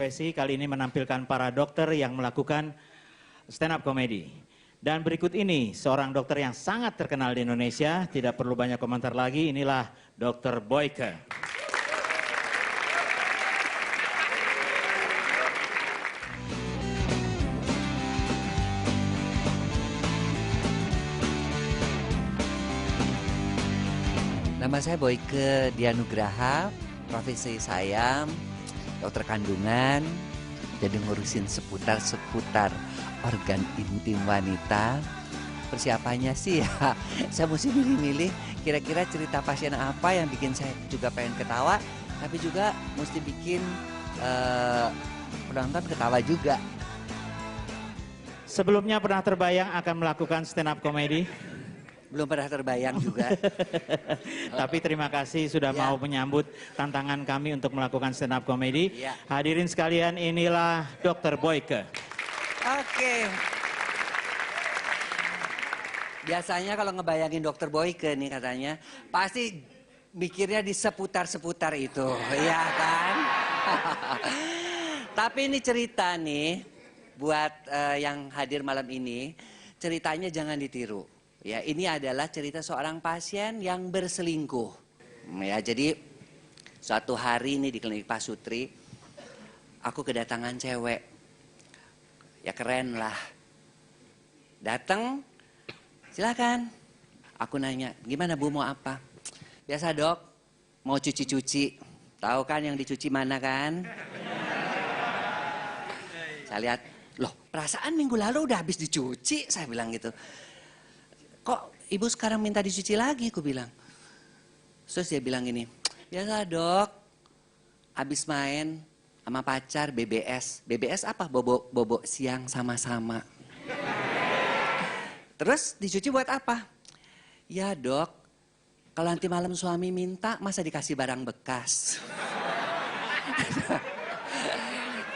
profesi kali ini menampilkan para dokter yang melakukan stand up comedy. Dan berikut ini seorang dokter yang sangat terkenal di Indonesia, tidak perlu banyak komentar lagi, inilah Dr. Boyke. Nama saya Boyke Dianugraha, profesi saya dokter kandungan, jadi ngurusin seputar organ intim wanita. Persiapannya sih ya, saya mesti milih-milih kira-kira cerita pasien apa yang bikin saya juga pengen ketawa, tapi juga mesti bikin penonton ketawa juga. Sebelumnya pernah terbayang akan melakukan stand up comedy? Belum pernah terbayang juga. Tapi terima kasih sudah mau menyambut tantangan kami untuk melakukan stand up comedy. Hadirin sekalian, inilah Dr. Boyke. Oke. Biasanya kalau ngebayangin Dr. Boyke nih katanya, pasti mikirnya di seputar-seputar itu, ya kan? Tapi ini cerita nih, buat yang hadir malam ini, ceritanya jangan ditiru. Ya, ini adalah cerita seorang pasien yang berselingkuh. Ya, jadi suatu hari ini di klinik Pak Sutri, aku kedatangan cewek. Ya keren lah. Datang, silakan. Aku nanya, gimana Bu, mau apa? Biasa Dok, mau cuci-cuci. Tahu kan yang dicuci mana kan? Saya lihat, loh perasaan minggu lalu udah habis dicuci, saya bilang gitu. Kok ibu sekarang minta dicuci lagi, aku bilang. Terus dia bilang gini, biasa Dok, habis main sama pacar BBS. BBS apa? Bobo siang sama-sama. Terus dicuci buat apa? Ya Dok, kalau nanti malam suami minta, masa dikasih barang bekas?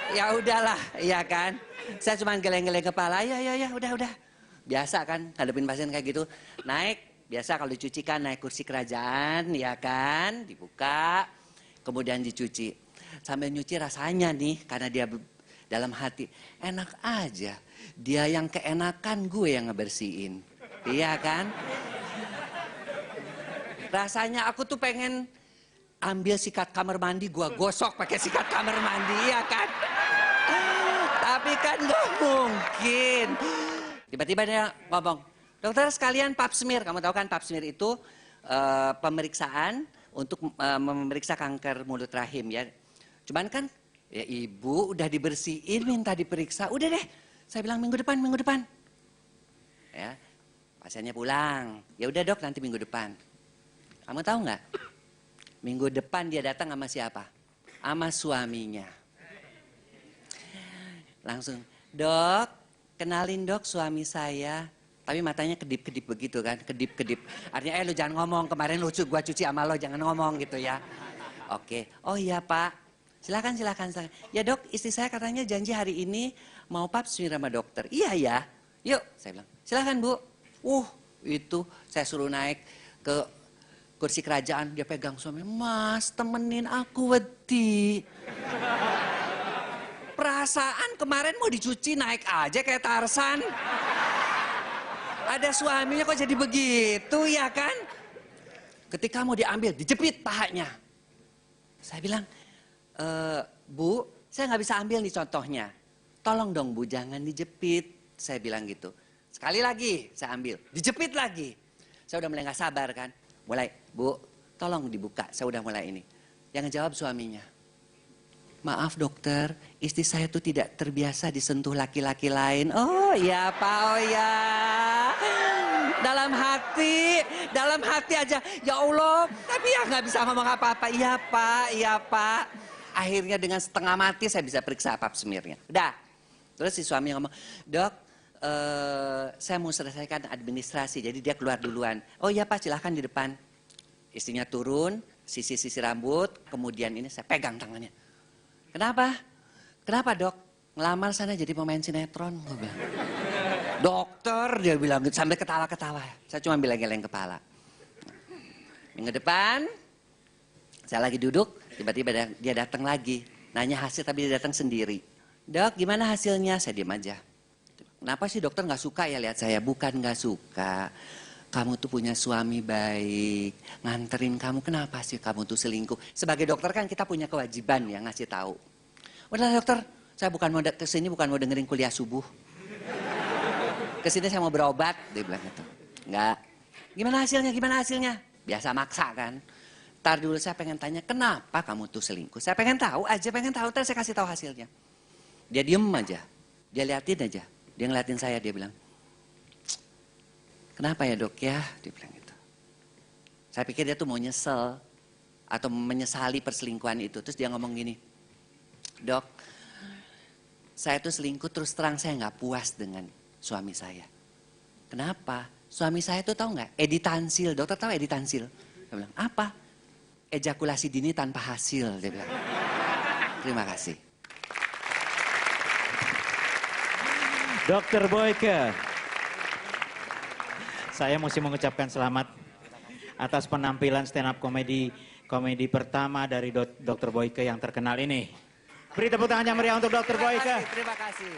Ya udahlah, ya kan. Saya cuma geleng-geleng kepala, ya udah. Biasa kan, hadapin pasien kayak gitu. Naik, biasa kalau dicuci kan naik kursi kerajaan, ya kan. Dibuka, kemudian dicuci. Sambil nyuci rasanya nih, karena dia dalam hati, enak aja. Dia yang keenakan, gue yang ngebersihin. Iya kan? Rasanya aku tuh pengen ambil sikat kamar mandi, gue gosok pakai sikat kamar mandi, iya kan? Tapi kan gak mungkin. Tiba-tiba dia ngomong, dokter sekalian pap smear. Kamu tahu kan pap smear itu pemeriksaan untuk memeriksa kanker mulut rahim ya. Cuman kan ya ibu udah dibersihin minta diperiksa. Udah deh, saya bilang minggu depan. Ya, pasiennya pulang. Ya udah Dok, nanti minggu depan. Kamu tahu nggak? Minggu depan dia datang sama siapa? Sama suaminya. Langsung, Dok, kenalin Dok suami saya. Tapi matanya kedip-kedip begitu kan, kedip-kedip. Artinya lu jangan ngomong, kemarin lu gua cuci sama lo, jangan ngomong gitu ya. Oke, oh iya Pak, silakan. Ya Dok, istri saya katanya janji hari ini mau pap smear sama dokter. Iya ya, yuk saya bilang, silakan Bu. Itu saya suruh naik ke kursi kerajaan, dia pegang suami, Mas temenin aku wedi. Perasaan kemarin mau dicuci naik aja kayak Tarsan. Ada suaminya kok jadi begitu ya kan? Ketika mau diambil, dijepit pahanya. Saya bilang, Bu, saya nggak bisa ambil nih contohnya. Tolong dong Bu, jangan dijepit. Saya bilang gitu. Sekali lagi saya ambil, dijepit lagi. Saya udah mulai nggak sabar kan. Mulai, Bu, tolong dibuka. Saya udah mulai ini. Yang ngejawab suaminya. Maaf dokter, istri saya tuh tidak terbiasa disentuh laki-laki lain. Oh iya Pak, oh ya. Dalam hati aja. Ya Allah, tapi ya nggak bisa ngomong apa-apa. Iya Pak. Akhirnya dengan setengah mati saya bisa periksa pap smearnya. Udah. Terus si suami ngomong, Dok, saya mau selesaikan administrasi. Jadi dia keluar duluan. Oh iya Pak, silahkan di depan. Istrinya turun, sisi rambut, kemudian ini saya pegang tangannya. Kenapa Dok? Ngelamar sana jadi pemain sinetron. Gue bilang. Dokter, dia bilang sambil ketawa-ketawa. Saya cuma geleng-geleng kepala. Minggu depan, saya lagi duduk, tiba-tiba dia datang lagi. Nanya hasil tapi dia datang sendiri. Dok, gimana hasilnya? Saya diam aja. Kenapa sih dokter nggak suka ya lihat saya? Bukan nggak suka. Kamu tuh punya suami baik, nganterin kamu. Kenapa sih kamu tuh selingkuh? Sebagai dokter kan kita punya kewajiban ya ngasih tahu. Udah dokter, saya bukan mau kesini bukan mau dengerin kuliah subuh. Kesini saya mau berobat, dia bilang gitu. Enggak. Gimana hasilnya? Gimana hasilnya? Biasa maksa kan. Ntar dulu saya pengen tanya, kenapa kamu tuh selingkuh? Saya pengen tahu aja, pengen tahu. Ntar saya kasih tahu hasilnya. Dia diem aja. Dia liatin aja. Dia ngeliatin saya, dia bilang, kenapa ya dok ya? Dia bilang gitu. Saya pikir dia tuh mau nyesel. Atau menyesali perselingkuhan itu. Terus dia ngomong gini, dok, saya tuh selingkuh terus terang saya nggak puas dengan suami saya. Kenapa? Suami saya tuh tahu nggak? Editansil. Dokter tahu editansil? Dia bilang, apa? Ejakulasi dini tanpa hasil. Dia bilang. Terima kasih. Dr. Boyke, saya mesti mengucapkan selamat atas penampilan stand up komedi pertama dari Dr. Boyke yang terkenal ini. Beri tepuk tangan yang meriah untuk Dr. Boyke. Terima kasih.